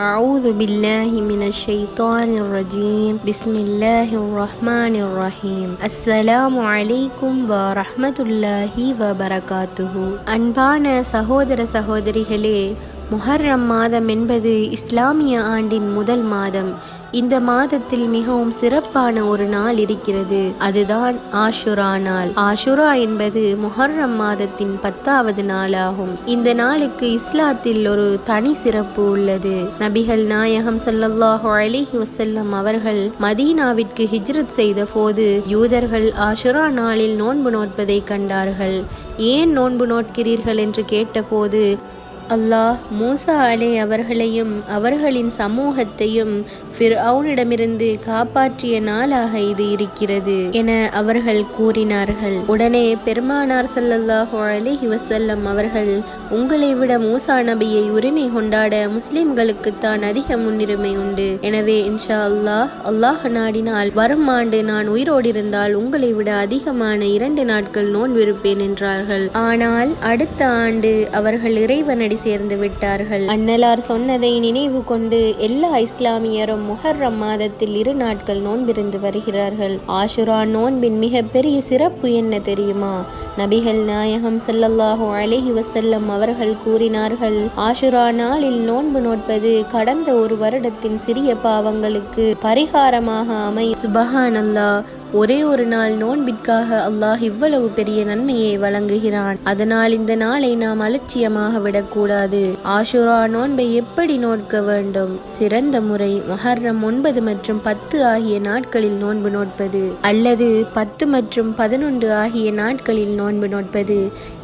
أعوذ بالله من الشيطان الرجيم بسم الله الرحمن الرحيم السلام عليكم ورحمة الله وبركاته. அன்பான சகோதர சகோதரிகளே, முஹர்ரம் மாதம் என்பது இஸ்லாமிய ஆண்டின் முதல் மாதம். இந்த மாதத்தில் மிகவும் சிறப்பான ஒரு நாள் இருக்கிறது. அதுதான் ஆஷுரா நாள். ஆஷுரா என்பது முஹர்ரம் மாதத்தின் 10வது நாளாகும். இந்த நாளுக்கு இஸ்லாத்தில் ஒரு தனி சிறப்பு உள்ளது. நபிகள் நாயகம் ஸல்லல்லாஹு அலைஹி வஸல்லம் அவர்கள் மதீனாவிற்கு ஹிஜ்ரத் செய்த போது யூதர்கள் ஆஷுரா நாளில் நோன்பு நோட்பதை கண்டார்கள். ஏன் நோன்பு நோட்கிறீர்கள் என்று கேட்டபோது, அல்லாஹ் மூசா அலை அவர்களையும் அவர்களின் சமூகத்தையும் ஃபிர்அவுனிடமிருந்து காப்பாற்றிய நாளாக இது இருக்கிறது என அவர்கள் கூறினார்கள். உடனே பெருமானார் ஸல்லல்லாஹு அலைஹி வஸல்லம் அவர்கள், உங்களை விட மூசா நபியை உரிமை கொண்டாட முஸ்லிம்களுக்குத்தான் அதிக முன்னுரிமை உண்டு. எனவே இன்ஷா அல்லாஹ் நாடினால் வரும் ஆண்டு நான் உயிரோடு இருந்தால் உங்களை விட அதிகமான 2 நாட்கள் நோன்பிருப்பேன் என்றார்கள். ஆனால் அடுத்த ஆண்டு அவர்கள் இறைவனடி சேர்ந்து விட்டார்கள். அன்னலார் சொன்னதை நினைவு கொண்டு எல்லா இஸ்லாமியரும் முஹர்ரம் மாதத்தில் 2 நாட்கள் நோன்பிருந்து வருகிறார்கள். ஆஷுரா நோன்பின் மிக பெரிய சிறப்பு என்ன தெரியுமா? நபிகள் நாயகம் ஸல்லல்லாஹு அலைஹி வஸல்லம் அவர்கள் கூறினார்கள், ஆஷுரா நாளில் நோன்பு நோட்பது கடந்த ஒரு வருடத்தின் சிறிய பாவங்களுக்கு பரிகாரமாக அமையும். சுபஹானல்லாஹ், ஒரே ஒரு நாள் நோன்பிற்காக அல்லாஹ் இவ்வளவு பெரிய நன்மையை வழங்குகிறான். அதனால் இந்த நாளை நாம் அலட்சியமாக விடக்கூடாது. ஆஷுரா நோன்பை எப்படி நோட்க வேண்டும்? சிறந்த முறை முஹர்ரம் 9 மற்றும் 10 ஆகிய நாட்களில் நோன்பு நோட்பது, அல்லது 10 மற்றும் 11 ஆகிய நாட்களில் நோன்பு நோட்பது.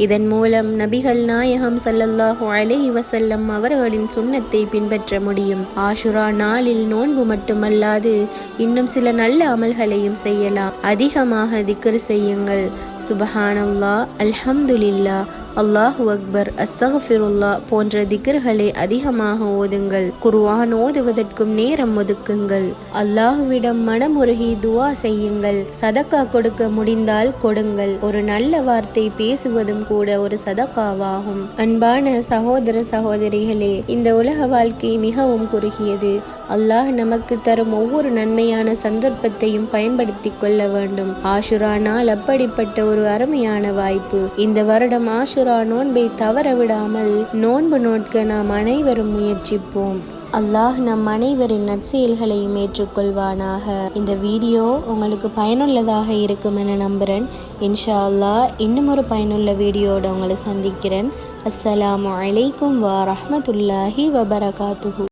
இதன் மூலம் நபிகள் நாயகம் ஸல்லல்லாஹு அலைஹி வஸல்லம் அவர்களின் சுன்னத்தை பின்பற்ற முடியும். ஆஷுரா நாளில் நோன்பு மட்டுமல்லாது இன்னும் சில நல்ல அமல்களையும் செய்யலாம். அதிகமாக திக்ர் செய்யுங்கள். சுபஹானல்லாஹ், அல்ஹம்துலில்லாஹ், அல்லாஹு அக்பர், அஸ்தக்ஃபிருல்லாஹ் போன்ற திக்ர்களை அதிகமாக ஓதுங்கள். குர்ஆன் ஓதுவதற்கும் நேரம் ஒதுக்குங்கள். அல்லாஹுவிடம் மனமுருகி துஆ செய்யுங்கள். சதக்கா கொடுக்க முடிந்தால் கொடுங்கள். ஒரு நல்ல வார்த்தை பேசுவதும் கூட ஒரு சதக்காவாகும். அன்பான சகோதர சகோதரிகளே, இந்த உலக வாழ்க்கை மிகவும் குறுகியது. அல்லாஹ் நமக்கு தரும் ஒவ்வொரு நன்மையான சந்தர்ப்பத்தையும் பயன்படுத்தி கொள்ள வேண்டும். ஆஷுரா நாள் அப்படிப்பட்ட ஒரு அருமையான வாய்ப்பு. இந்த வருடம் ஆஷுரா நோன்பை தவற விடாமல் நோன்பு நோட்க நாம் அனைவரும் முயற்சிப்போம். அல்லாஹ் நம் அனைவரின் நற்செயல்களையும் ஏற்றுக்கொள்வானாக. இந்த வீடியோ உங்களுக்கு பயனுள்ளதாக இருக்கும் என நம்புகிறேன். இன்ஷா அல்லாஹ் இன்னும் ஒரு பயனுள்ள வீடியோட உங்களை சந்திக்கிறேன். அஸ்ஸலாமு அலைக்கும் வரஹ்மத்துல்லாஹி வபரகாத்துஹு.